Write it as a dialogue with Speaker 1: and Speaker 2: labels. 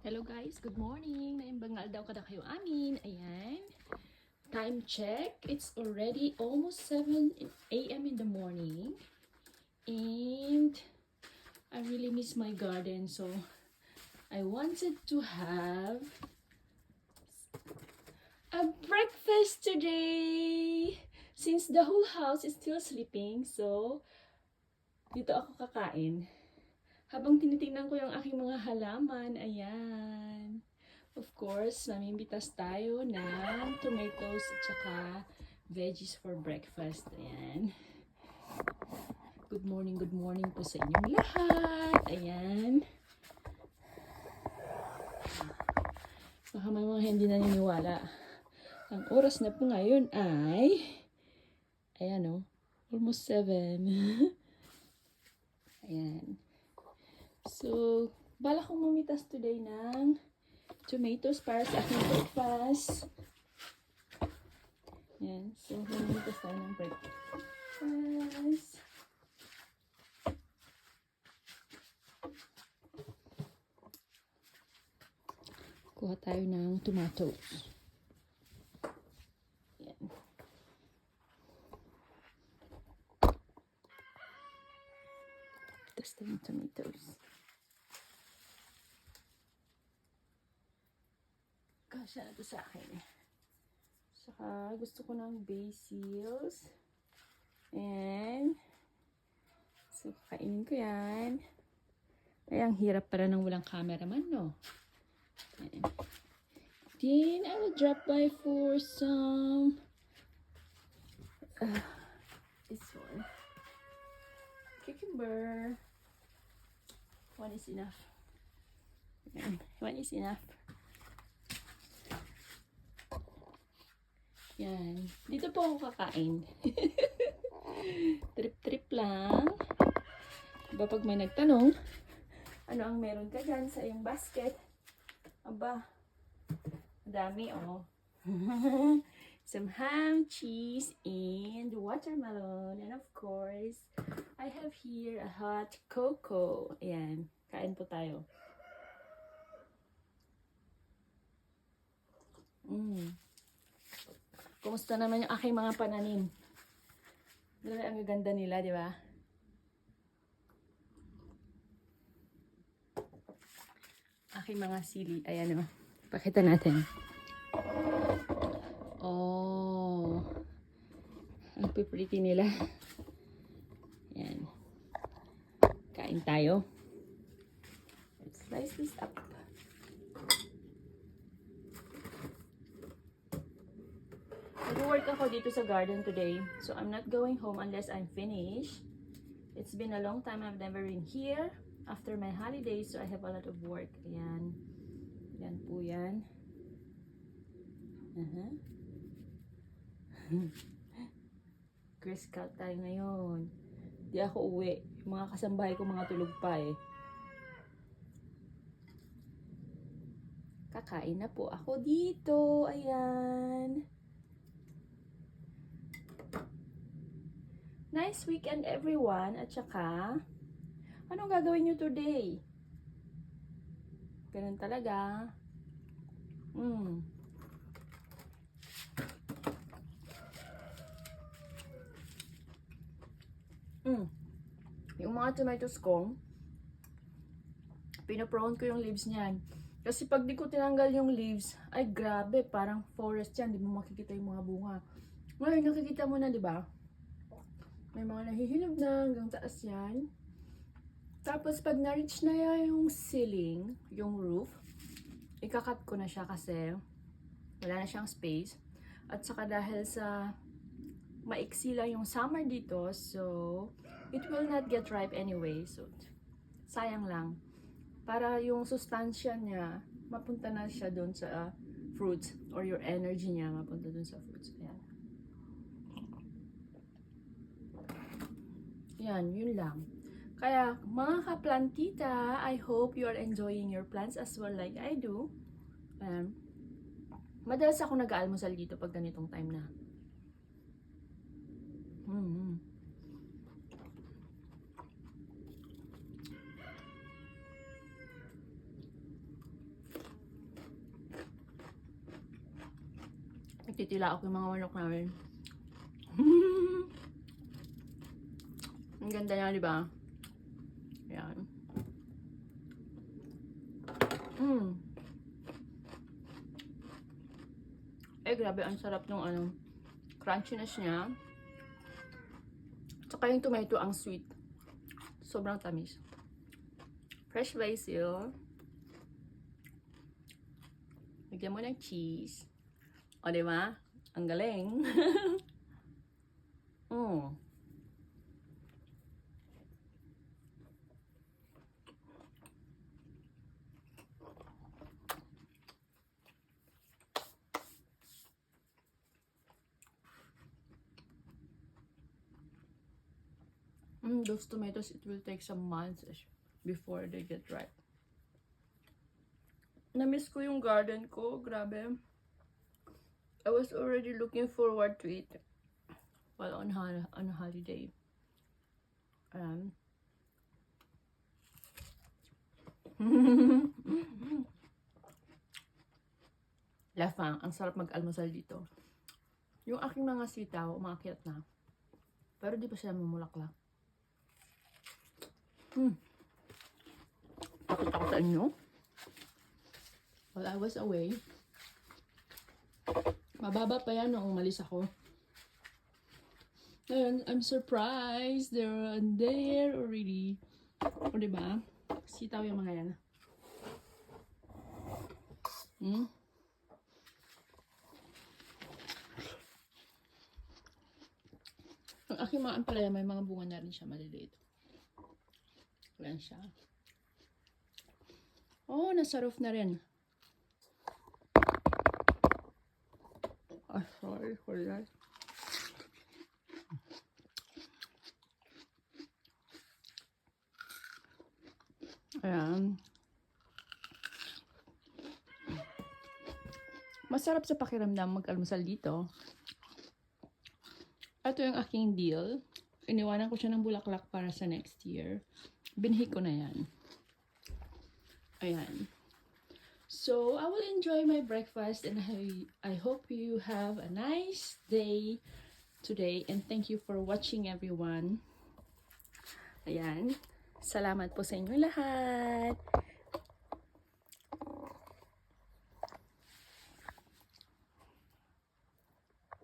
Speaker 1: Hello guys, good morning. Naimbangal daw kada kayo amin. Ayan. Time check. It's already almost 7 a.m. in the morning. And I really miss my garden. So I wanted to have a breakfast today. Since the whole house is still sleeping. So dito ako kakain. Habang tinitingnan ko yung aking mga halaman, ayan. Of course, mamimbitas tayo ng tomatoes at saka veggies for breakfast. Ayan. Good morning po sa inyong lahat. Ayan. Baka may mga hindi naniniwala. Ang oras na po ngayon ay, ayan o, almost 7. Ayan. So, bala kong mamitas today ng tomatoes para sa aking breakfast. Yan. So, mamitas tayo ng breakfast. Kuha tayo ng tomatoes. Yan. Mitas tayo ng tomatoes. Kasya na ito sa akin. Saka gusto ko ng basils. And so kakainin ko yan. Ay, ang hirap para ng walang cameraman, no? And then I will drop by for some this one. Cucumber. One is enough. One is enough. Yan. Dito po ako kakain. Trip-trip lang. Diba pag may nagtanong, ano ang meron ka dyan sa iyong basket? Aba, madami oh. Some ham, cheese, and watermelon. And of course, I have here a hot cocoa. Ayan. Kain po tayo. Kumusta naman yung aking mga pananim? Grabe, ang gaganda nila, di ba? Aking mga sili. Ayan o. Pakita natin. Oh. Ang pretty nila. Ayan. Kain tayo. Let's slice this up. Nag-work ako dito sa garden today. So, I'm not going home unless I'm finished. It's been a long time I've never been here. After my holidays, so I have a lot of work. Ayan. Yan po yan. Girl Scout tayo ngayon. Di ako uwi. Yung mga kasambahay ko mga tulog pa eh. Kakain na po ako dito. Ayan. Nice weekend everyone. At saka, anong gagawin nyo today? Ganun talaga. Yung mga tomatoes ko, pinaprone ko yung leaves niyan. Kasi pag di ko tinanggal yung leaves, ay grabe, parang forest yan. Di mo makikita yung mga bunga. Ngayon, nakikita mo na, di ba? May mga nahihinog na hanggang taas yan. Tapos pag na-reach na yung ceiling, yung roof, ikakat ko na siya kasi wala na siyang space. At saka dahil sa maiksi lang yung summer dito, so it will not get ripe anyway. So sayang lang. Para yung sustansya niya, mapunta na siya doon sa fruits or your energy niya mapunta doon sa fruits. Ayan. Yan, yun lang. Kaya, mga kaplantita, I hope you are enjoying your plants as well like I do. Madalas ako nag-aalmusal dito pag ganitong time na. Titila ako yung mga manok namin. Ang ganda niya, di ba? Ayan. Eh, grabe, ang sarap ng ano, crunchiness niya. Tsaka yung tomato, ang sweet. Sobrang tamis. Fresh basil. Lagyan mo ng cheese. O, diba? Ang galing. Those tomatoes, it will take some months before they get ripe. Na-miss ko yung garden ko. Grabe. I was already looking forward to it while on holiday. Lafang, ang sarap mag-almusal dito. Yung aking mga sitaw, umakyat na. Pero di pa sila mamulaklak. Pakita ko sa inyo. While I was away, mababa pa yan nung umalis ako. Ngayon, I'm surprised. They're there already. O, diba? Sitaw yung mga yan. Ang aking mga ampalaya, may mga bunga na rin siya maliliit. Ayan siya. Oh, nasa roof na rin. Sorry for that. Ayan. Masarap sa pakiramdam mag-almusal dito. Ito yung aking deal. Iniwanan ko siya ng bulaklak para sa next year. Binhi ko na yan. Ayan. So, I will enjoy my breakfast and I hope you have a nice day today and thank you for watching everyone. Ayan. Salamat po sa inyo lahat.